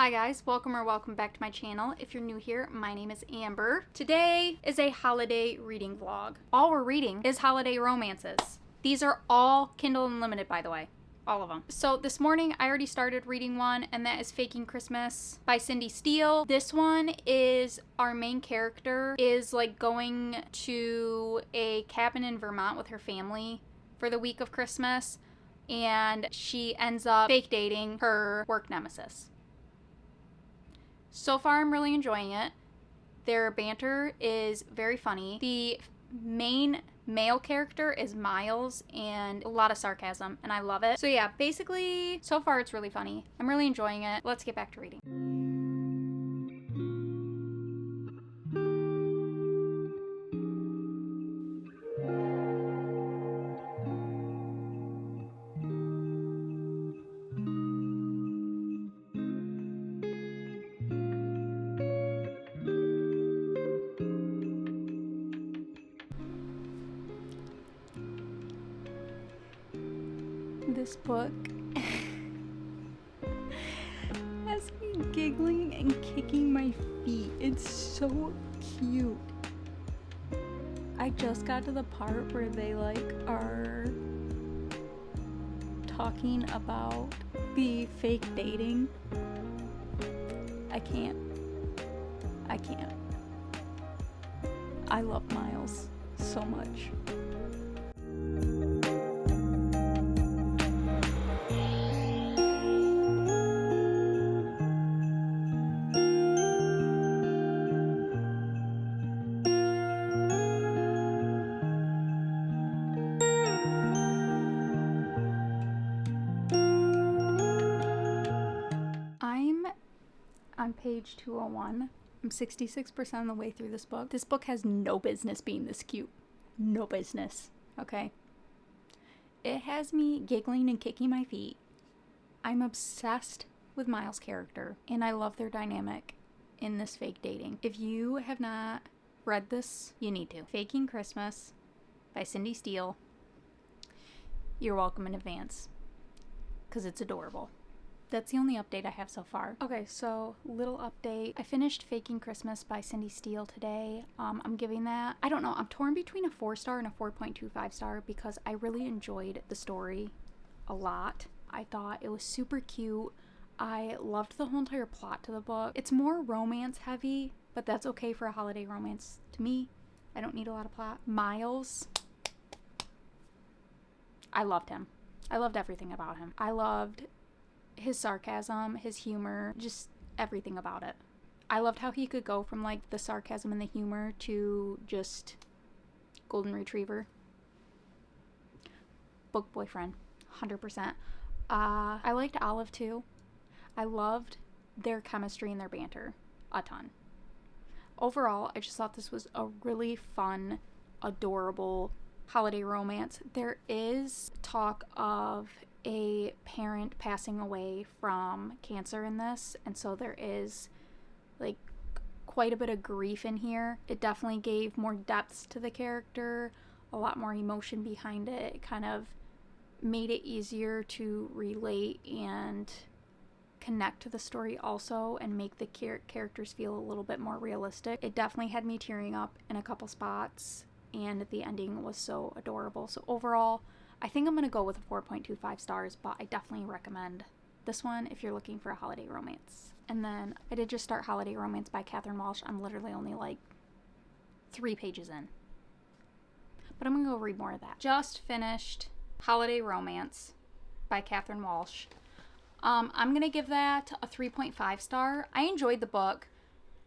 Hi guys, welcome back to my channel. If you're new here, my name is Amber. Today is a holiday reading vlog. All we're reading is holiday romances. These are all Kindle Unlimited, by the way. All of them. So this morning I already started reading one, and that is Faking Christmas by Cindy Steele. This one is our main character is like going to a cabin in Vermont with her family for the week of Christmas, and she ends up fake dating her work nemesis. So far, I'm really enjoying it. Their banter is very funny. The main male character is Miles, and a lot of sarcasm, and I love it. So yeah, basically, so far it's really funny. I'm really enjoying it. Let's get back to reading. This book has me giggling and kicking my feet. It's so cute. I just got to the part where they are talking about the fake dating. I can't. I love Miles so much. I'm on page 201. I'm 66% of the way through this book. This book has no business being this cute. No business. Okay? It has me giggling and kicking my feet. I'm obsessed with Miles' character, and I love their dynamic in this fake dating. If you have not read this, you need to. Faking Christmas by Cindy Steele. You're welcome in advance, because it's adorable. That's the only update I have so far. Okay, so little update. I finished Faking Christmas by Cindy Steele today. I'm giving that, I don't know, I'm torn between a 4-star and a 4.25 star because I really enjoyed the story a lot. I thought it was super cute. I loved the whole entire plot to the book. It's more romance heavy, but that's okay for a holiday romance to me. I don't need a lot of plot. Miles, I loved him. I loved everything about him. I loved his sarcasm, his humor, just everything about it. I loved how he could go from like the sarcasm and the humor to just golden retriever. Book boyfriend, 100%. I liked Olive too. I loved their chemistry and their banter a ton. Overall, I just thought this was a really fun, adorable holiday romance. There is talk of a parent passing away from cancer in this, and so there is like quite a bit of grief in here. It definitely gave more depth to the character, a lot more emotion behind it. It kind of made it easier to relate and connect to the story also, and make the characters feel a little bit more realistic. It definitely had me tearing up in a couple spots, and the ending was so adorable. So overall, I think I'm going to go with a 4.25 stars, but I definitely recommend this one if you're looking for a holiday romance. And then I did just start Holiday Romance by Catherine Walsh. I'm literally only like 3 pages in. But I'm going to go read more of that. Just finished Holiday Romance by Catherine Walsh. I'm going to give that a 3.5 star. I enjoyed the book.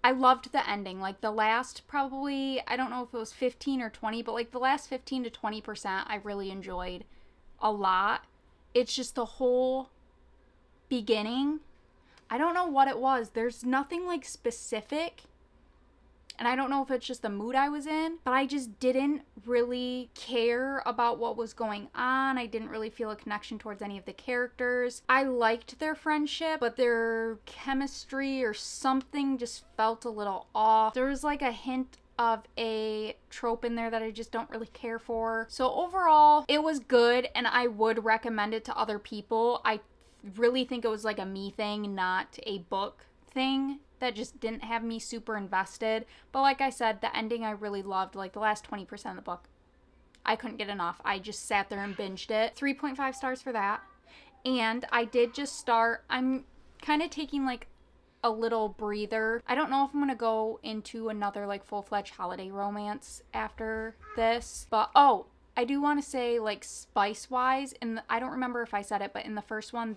I loved the ending. Like the last probably, I don't know if it was 15 or 20, but like the last 15 to 20% I really enjoyed a lot. It's just the whole beginning. I don't know what it was. There's nothing like specific. And I don't know if it's just the mood I was in, but I just didn't really care about what was going on. I didn't really feel a connection towards any of the characters. I liked their friendship, but their chemistry or something just felt a little off. There was like a hint of a trope in there that I just don't really care for. So overall, it was good, and I would recommend it to other people. I really think it was like a me thing, not a book thing that just didn't have me super invested. But like I said, the ending I really loved. Like the last 20% of the book, I couldn't get enough. I just sat there and binged it. 3.5 stars for that. And I did just start, I'm kind of taking like a little breather. I don't know if I'm gonna go into another like full-fledged holiday romance after this, but I do want to say, like, spice-wise, and I don't remember if I said it, but in the first one,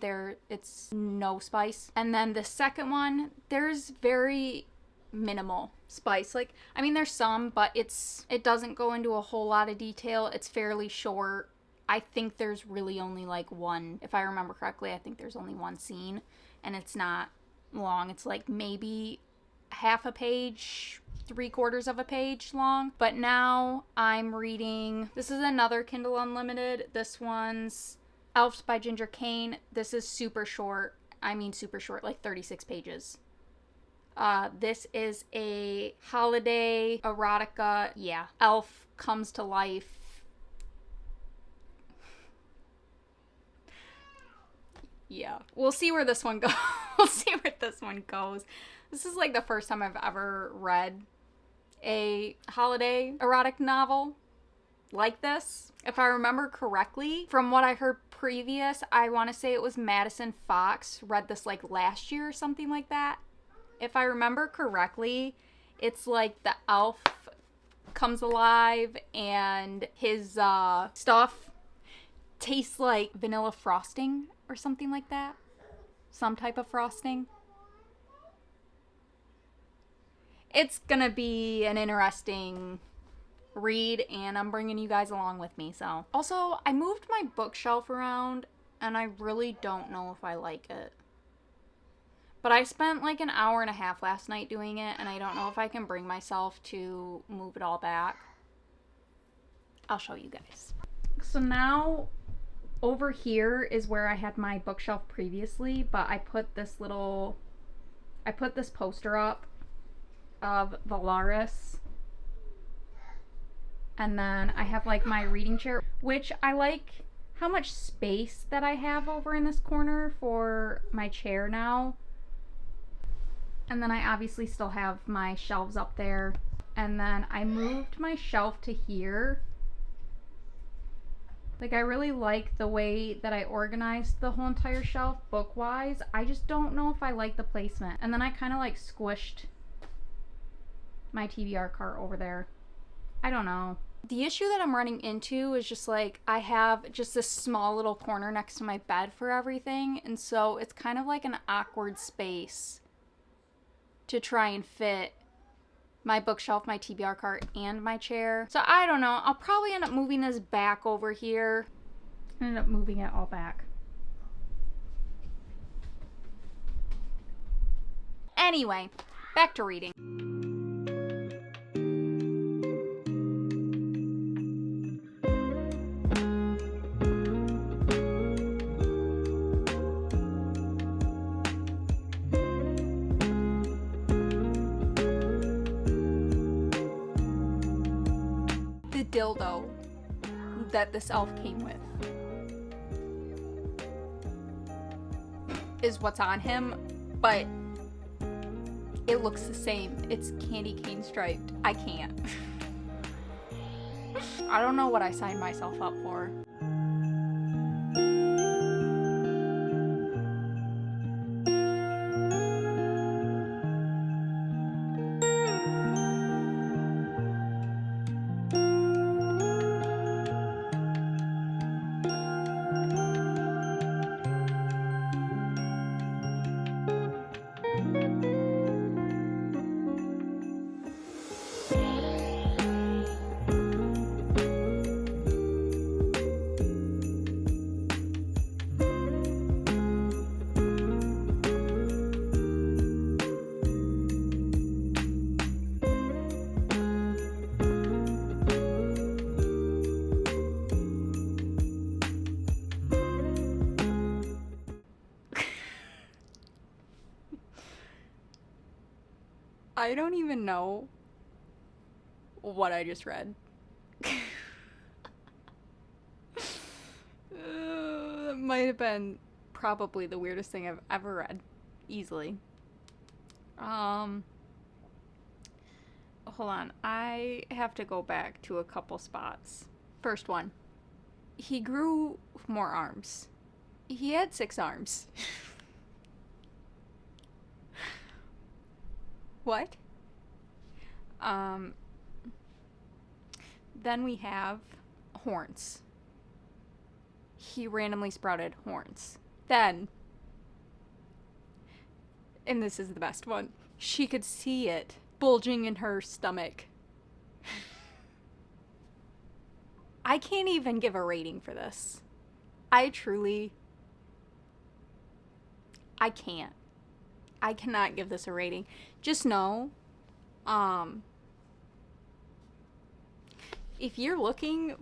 it's no spice. And then the second one, there's very minimal spice. Like, I mean, there's some, but it doesn't go into a whole lot of detail. It's fairly short. I think there's really only, like, one, if I remember correctly, I think there's only one scene, and it's not long. It's, like, maybe half a page, 3/4 of a page long. But now I'm reading, this is another Kindle Unlimited. This one's Elves by Ginger Kane. This is super short. I mean super short, like 36 pages. This is a holiday erotica. Yeah, elf comes to life. Yeah, we'll see where this one goes. We'll see where this one goes. This is like the first time I've ever read a holiday erotic novel like this. If I remember correctly, from what I heard previous, I want to say it was Madison Fox read this like last year or something like that. If I remember correctly, it's like the elf comes alive and his stuff tastes like vanilla frosting or something like that. Some type of frosting. It's gonna be an interesting read, and I'm bringing you guys along with me. So also, I moved my bookshelf around and I really don't know if I like it, but I spent like an hour and a half last night doing it, and I don't know if I can bring myself to move it all back. I'll show you guys. So now over here is where I had my bookshelf previously, but I put this poster up of Valaris, and then I have like my reading chair, which I like how much space that I have over in this corner for my chair now. And then I obviously still have my shelves up there, and then I moved my shelf to here. Like, I really like the way that I organized the whole entire shelf book-wise. I just don't know if I like the placement. And then I kind of like squished my TBR cart over there. I don't know. The issue that I'm running into is just like, I have just this small little corner next to my bed for everything, and so it's kind of like an awkward space to try and fit my bookshelf, my TBR cart, and my chair. So I don't know. I'll probably end up moving this back over here. I ended up moving it all back. Anyway, back to reading. Dildo that this elf came with is what's on him, but it looks the same. It's candy cane striped. I can't. I don't know what I signed myself up for. I don't even know what I just read. That might have been probably the weirdest thing I've ever read. Easily. Hold on. I have to go back to a couple spots. First one. He grew more arms. He had 6 arms. What? Then we have horns. He randomly sprouted horns. Then, and this is the best one, she could see it bulging in her stomach. I can't even give a rating for this. I can't. I cannot give this a rating. Just know, if you're looking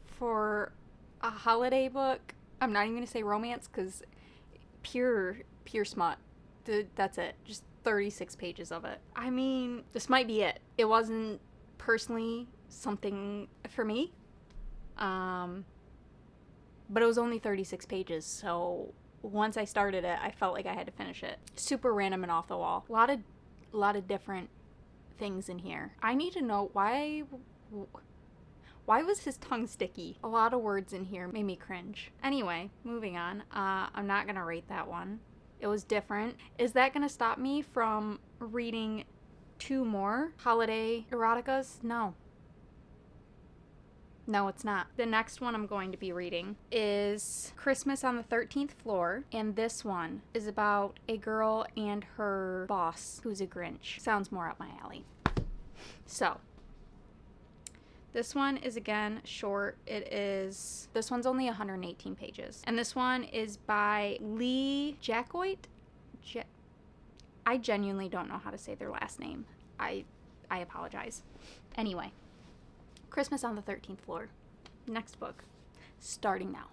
for a holiday book, I'm not even going to say romance, because pure smut. That's it. Just 36 pages of it. I mean, this might be it. It wasn't personally something for me. But it was only 36 pages, so once I started it, I felt like I had to finish it. Super random and off the wall. A lot of different things in here. I need to know why was his tongue sticky? A lot of words in here made me cringe. Anyway, moving on. I'm not gonna rate that one. It was different. Is that gonna stop me from reading 2 more holiday eroticas? No. No, it's not. The next one I'm going to be reading is Christmas on the 13th Floor, and this one is about a girl and her boss who's a Grinch. Sounds more up my alley. So, this one is, again, short. This one's only 118 pages. And this one is by Lee Jackoit? I genuinely don't know how to say their last name. I apologize. Anyway, Christmas on the 13th Floor. Next book. Starting now.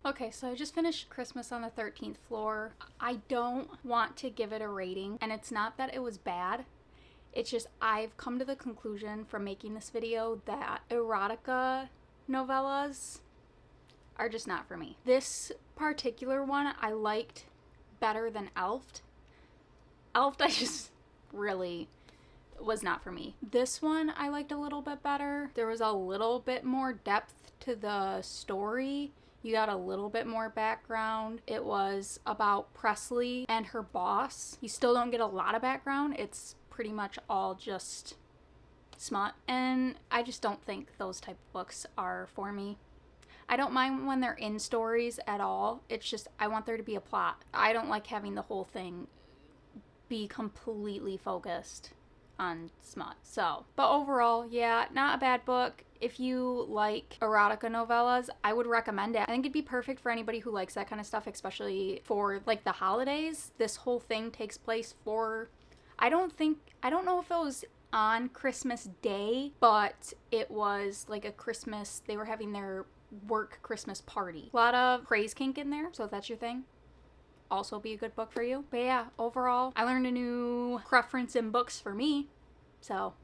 Okay, so I just finished Christmas on the 13th Floor. I don't want to give it a rating, and it's not that it was bad. It's just I've come to the conclusion from making this video that erotica novellas are just not for me. This particular one I liked better than Elfed. Elfed I just really was not for me. This one I liked a little bit better. There was a little bit more depth to the story. You got a little bit more background. It was about Presley and her boss. You still don't get a lot of background. It's pretty much all just smut. And I just don't think those type of books are for me. I don't mind when they're in stories at all. It's just I want there to be a plot. I don't like having the whole thing be completely focused on smut. So, but overall, yeah, not a bad book. If you like erotica novellas, I would recommend it. I think it'd be perfect for anybody who likes that kind of stuff, especially for like the holidays. This whole thing takes place for, I don't know if it was on Christmas Day, but it was like a Christmas, they were having their work Christmas party. A lot of praise kink in there, so if that's your thing, also be a good book for you. But yeah, overall, I learned a new preference in books for me, so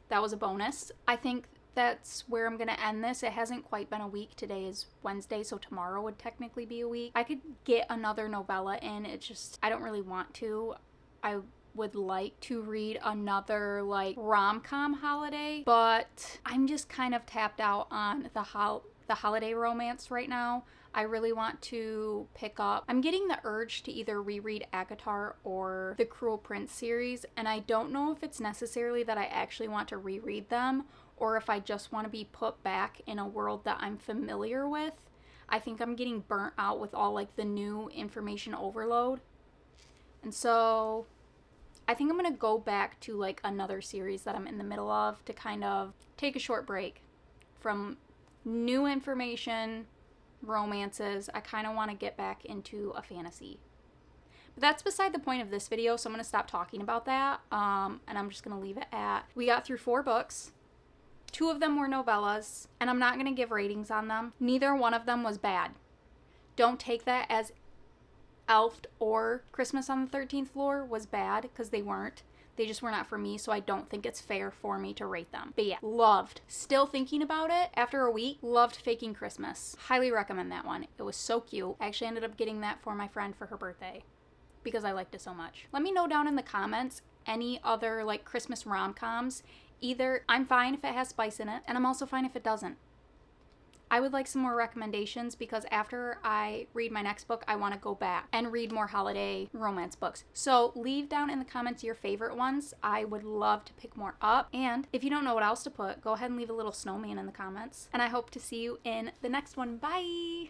that was a bonus. I think that's where I'm gonna end this. It hasn't quite been a week. Today is Wednesday, so tomorrow would technically be a week. I could get another novella in. It's just I don't really want to. I would like to read another like rom-com holiday, but I'm just kind of tapped out on the holiday romance right now. I really want to pick up. I'm getting the urge to either reread ACOTAR or the Cruel Prince series, and I don't know if it's necessarily that I actually want to reread them or if I just want to be put back in a world that I'm familiar with. I think I'm getting burnt out with all like the new information overload. And so I think I'm going to go back to like another series that I'm in the middle of to kind of take a short break from new information romances. I kind of want to get back into a fantasy. But that's beside the point of this video, so I'm going to stop talking about that, and I'm just going to leave it at, we got through 4 books. 2 of them were novellas, and I'm not going to give ratings on them. Neither one of them was bad. Don't take that as Elf or Christmas on the 13th Floor was bad, because they weren't. They just were not for me, so I don't think it's fair for me to rate them. But yeah, loved. Still thinking about it after a week. Loved Faking Christmas. Highly recommend that one. It was so cute. I actually ended up getting that for my friend for her birthday because I liked it so much. Let me know down in the comments any other like Christmas rom-coms. Either I'm fine if it has spice in it, and I'm also fine if it doesn't. I would like some more recommendations because after I read my next book, I want to go back and read more holiday romance books. So leave down in the comments your favorite ones. I would love to pick more up. And if you don't know what else to put, go ahead and leave a little snowman in the comments. And I hope to see you in the next one. Bye!